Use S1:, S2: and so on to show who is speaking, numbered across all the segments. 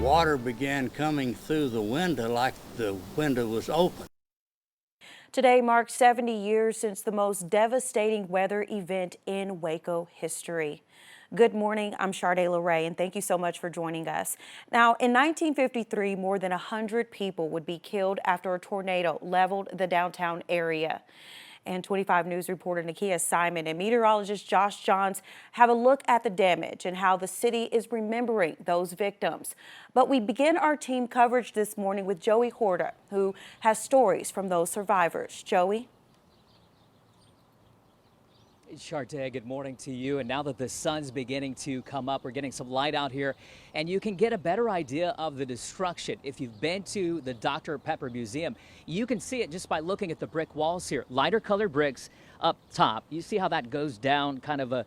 S1: water began coming through the window like the window was open.
S2: Today marks 70 years since the most devastating weather event in Waco history. Good morning, I'm Sharday LeRae, and thank you so much for joining us. Now, in 1953, more than 100 people would be killed after a tornado leveled the downtown area. And 25 News reporter Nakea Simon and meteorologist Josh Johns have a look at the damage and how the city is remembering those victims. But we begin our team coverage this morning with Joey Horta, who has stories from those survivors. Joey?
S3: Sharday, good morning to you. And now that the sun's beginning to come up, we're getting some light out here, and you can get a better idea of the destruction. If you've been to the Dr. Pepper Museum, you can see it just by looking at the brick walls here. Lighter colored bricks up top. You see how that goes down, kind of a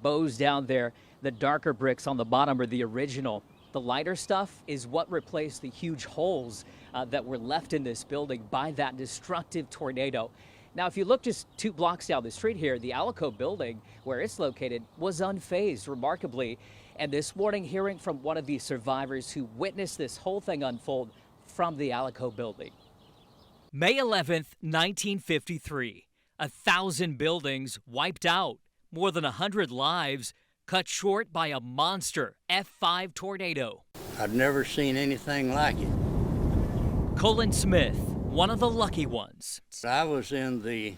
S3: bows down there. The darker bricks on the bottom are the original. The lighter stuff is what replaced the huge holes that were left in this building by that destructive tornado. Now, if you look just 2 blocks down the street here, the Alico building, where it's located, was unfazed remarkably. And this morning, hearing from one of the survivors who witnessed this whole thing unfold from the Alico building.
S4: May 11th, 1953. 1,000 buildings wiped out. More than 100 lives cut short by a monster F5 tornado.
S1: I'd never seen anything like it.
S4: Colin Smith, one of the lucky ones.
S1: I was in the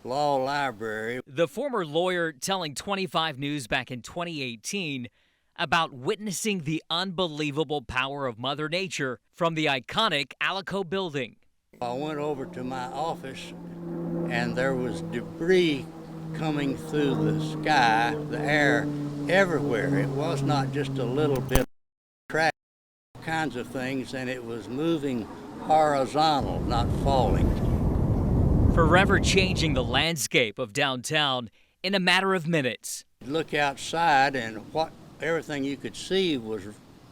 S1: law library.
S4: The former lawyer telling 25 News back in 2018 about witnessing the unbelievable power of Mother Nature from the iconic Alico building.
S1: I went over to my office and there was debris coming through the sky, the air, everywhere. It was not just a little bit of trash, all kinds of things, and it was moving horizontal, not falling.
S4: Forever changing the landscape of downtown in a matter of minutes.
S1: Look outside and everything you could see was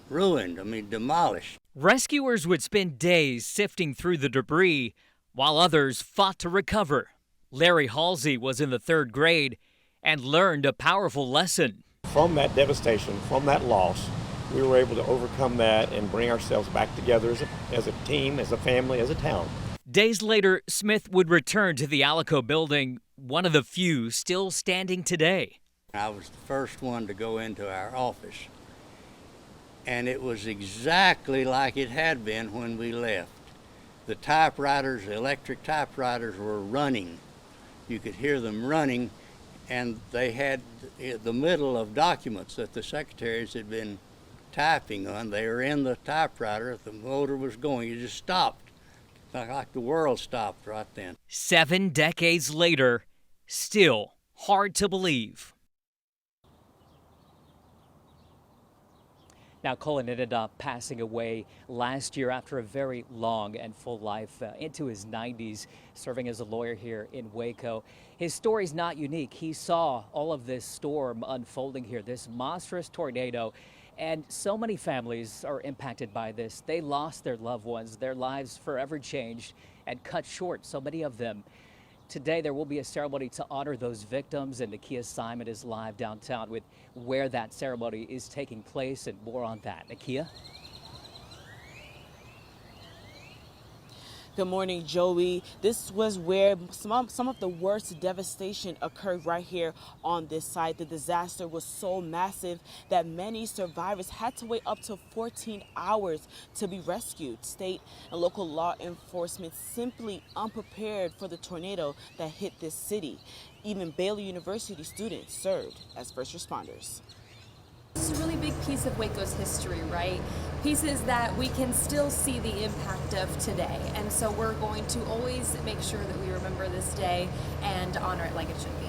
S1: ruined, demolished.
S4: Rescuers would spend days sifting through the debris while others fought to recover. Larry Halsey was in the 3rd grade and learned a powerful lesson.
S5: From that devastation, from that loss, we were able to overcome that and bring ourselves back together as a team, as a family, as a town.
S4: Days later, Smith would return to the Alico building, one of the few still standing today.
S1: I was the first one to go into our office, and it was exactly like it had been when we left. The typewriters, the electric typewriters, were running. You could hear them running, and they had the middle of documents that the secretaries had been typing on. They were in the typewriter. The motor was going. You just stopped. Like the world stopped right then.
S4: 7 decades later, still hard to believe.
S3: Now, Colin ended up passing away last year after a very long and full life into his 90s, serving as a lawyer here in Waco. His story's not unique. He saw all of this storm unfolding here, this monstrous tornado. And so many families are impacted by this. They lost their loved ones, their lives forever changed and cut short, so many of them. Today, there will be a ceremony to honor those victims, and Nakea Simon is live downtown with where that ceremony is taking place, and more on that. Nakea?
S6: Good morning, Joey. This was where some of the worst devastation occurred right here on this site. The disaster was so massive that many survivors had to wait up to 14 hours to be rescued. State and local law enforcement simply unprepared for the tornado that hit this city. Even Baylor University students served as first responders.
S7: It's a really big piece of Waco's history, right? Pieces that we can still see the impact of today. And so we're going to always make sure that we remember this day and honor it like it should be.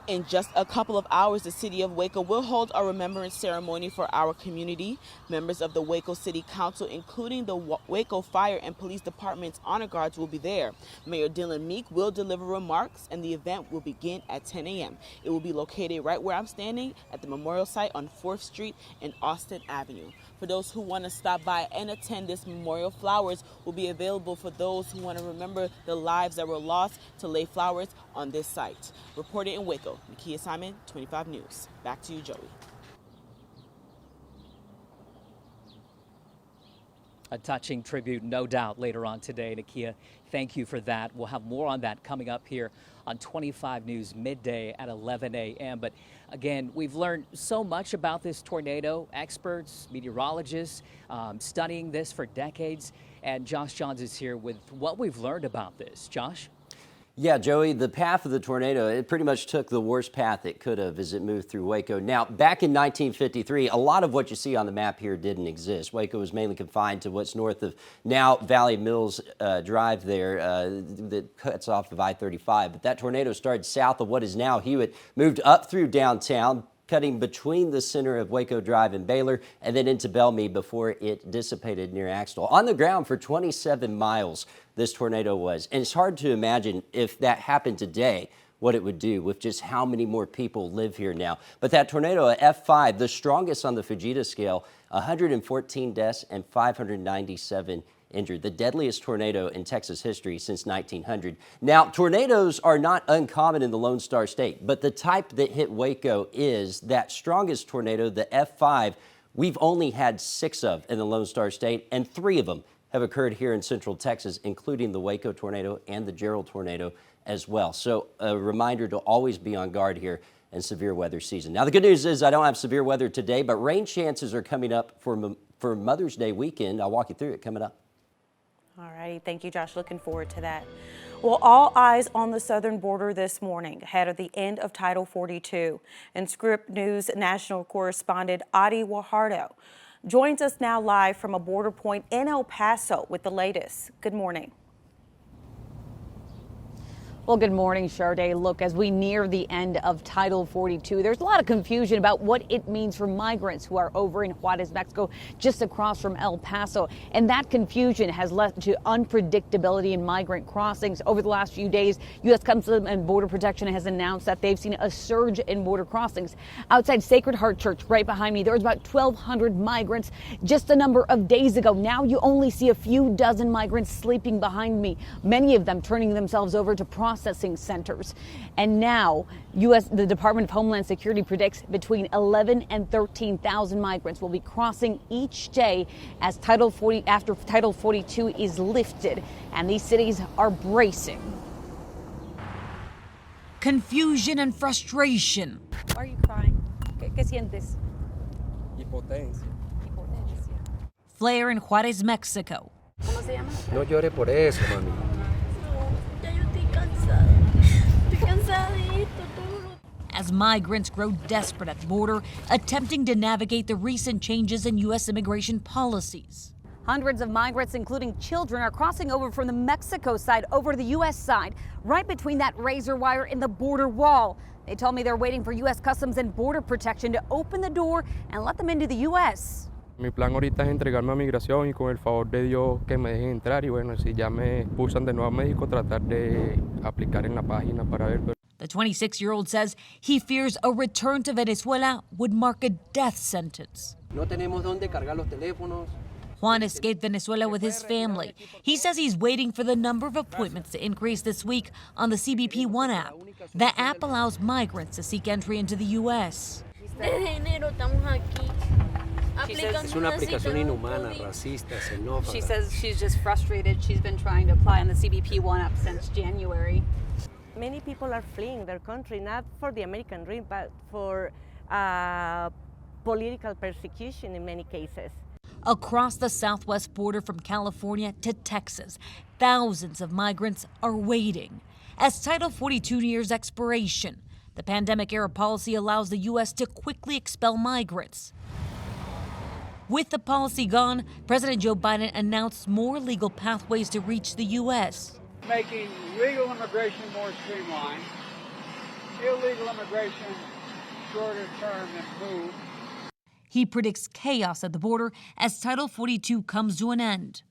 S6: In just a couple of hours, the city of Waco will hold a remembrance ceremony for our community. Members of the Waco City Council, including the Waco Fire and Police Department's honor guards, will be there. Mayor Dylan Meek will deliver remarks, and the event will begin at 10 a.m. It will be located right where I'm standing at the memorial site on 4th Street and Austin Avenue. For those who want to stop by and attend this memorial, flowers will be available for those who want to remember the lives that were lost to lay flowers on this site. Reported in Waco, Nakea Simon, 25 News. Back to you, Joey.
S3: A touching tribute, no doubt, later on today. Nakea, thank you for that. We'll have more on that coming up here on 25 News midday at 11 a.m. But again, we've learned so much about this tornado. Experts, meteorologists, studying this for decades. And Josh Johns is here with what we've learned about this. Josh?
S8: Yeah, Joey, the path of the tornado, it pretty much took the worst path it could have as it moved through Waco. Now, back in 1953, a lot of what you see on the map here didn't exist. Waco was mainly confined to what's north of now Valley Mills Drive there that cuts off of I-35. But that tornado started south of what is now Hewitt, moved up through downtown, cutting between the center of Waco Drive and Baylor, and then into Bellmead before it dissipated near Axtell. On the ground for 27 miles, this tornado was. And it's hard to imagine if that happened today, what it would do with just how many more people live here now. But that tornado at F5, the strongest on the Fujita scale, 114 deaths and 597 injured, the deadliest tornado in Texas history since 1900. Now, tornadoes are not uncommon in the Lone Star State, but the type that hit Waco is that strongest tornado, the F5, we've only had 6 of in the Lone Star State, and 3 of them have occurred here in Central Texas, including the Waco tornado and the Gerald tornado as well. So a reminder to always be on guard here in severe weather season. Now, the good news is I don't have severe weather today, but rain chances are coming up for Mother's Day weekend. I'll walk you through it coming up.
S2: All righty, thank you, Josh. Looking forward to that. Well, all eyes on the southern border this morning ahead of the end of Title 42. And Scripps News national correspondent Adi Guajardo joins us now live from a border point in El Paso with the latest. Good morning.
S9: Well, good morning, Sade. Look, as we near the end of Title 42, there's a lot of confusion about what it means for migrants who are over in Juarez, Mexico, just across from El Paso. And that confusion has led to unpredictability in migrant crossings. Over the last few days, U.S. Customs and Border Protection has announced that they've seen a surge in border crossings. Outside Sacred Heart Church, right behind me, there was about 1,200 migrants just a number of days ago. Now you only see a few dozen migrants sleeping behind me, many of them turning themselves over to processing centers. And now the Department of Homeland Security predicts between 11 and 13,000 migrants will be crossing each day as after Title 42 is lifted, and these cities are bracing.
S10: Confusion and frustration.
S9: Why are you crying? ¿Qué sientes?
S11: Impotencia.
S10: Flare in Juarez, Mexico.
S9: ¿Cómo se llama?
S11: No llore por eso, mami.
S10: As migrants grow desperate at the border, attempting to navigate the recent changes in U.S. immigration policies.
S9: Hundreds of migrants, including children, are crossing over from the Mexico side over to the U.S. side, right between that razor wire and the border wall. They told me they're waiting for U.S. Customs and Border Protection to open the door and let them into the U.S.
S11: Mi plan ahorita es entregarme a migración y con el favor de Dios que me dejen entrar y bueno, si ya me pulsan de nuevo a México, tratar de aplicar en la página para ver.
S10: The 26-year-old says he fears a return to Venezuela would mark a death sentence.
S11: No tenemos dónde cargar los teléfonos.
S10: Juan escaped Venezuela with his family. He says he's waiting for the number of appointments to increase this week on the CBP One app. The app allows migrants to seek entry into the U.S.
S11: Es una aplicación inhumana, racista, xenófoba.
S9: She says she's just frustrated. She's been trying to apply on the CBP One app since January.
S12: Many people are fleeing their country, not for the American dream, but for political persecution in many cases.
S10: Across the southwest border from California to Texas, thousands of migrants are waiting. As Title 42 nears expiration, the pandemic-era policy allows the U.S. to quickly expel migrants. With the policy gone, President Joe Biden announced more legal pathways to reach the U.S.
S13: Making legal immigration more streamlined, illegal immigration shorter term improved.
S10: He predicts chaos at the border as Title 42 comes to an end.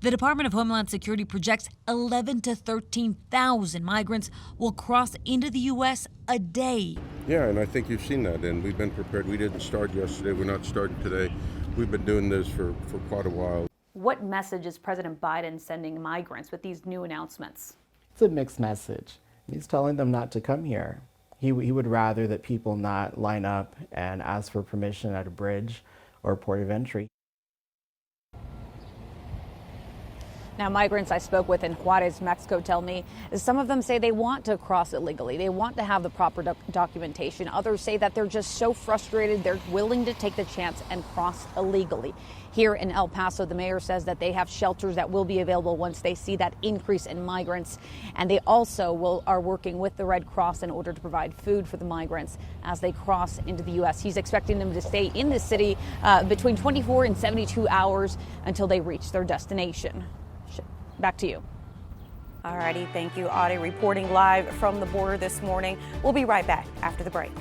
S10: The Department of Homeland Security projects 11 to 13,000 migrants will cross into the U.S. a day.
S14: Yeah, and I think you've seen that, and we've been prepared. We didn't start yesterday. We're not starting today. We've been doing this for quite a while.
S9: What message is President Biden sending migrants with these new announcements?
S15: It's a mixed message. He's telling them not to come here. He would rather that people not line up and ask for permission at a bridge or port of entry.
S9: Now, migrants I spoke with in Juarez, Mexico, tell me some of them say they want to cross illegally. They want to have the proper documentation. Others say that they're just so frustrated they're willing to take the chance and cross illegally. Here in El Paso, the mayor says that they have shelters that will be available once they see that increase in migrants. And they also are working with the Red Cross in order to provide food for the migrants as they cross into the U.S. He's expecting them to stay in the city between 24 and 72 hours until they reach their destination. Back to you.
S2: All righty, thank you, Adi, reporting live from the border this morning. We'll be right back after the break.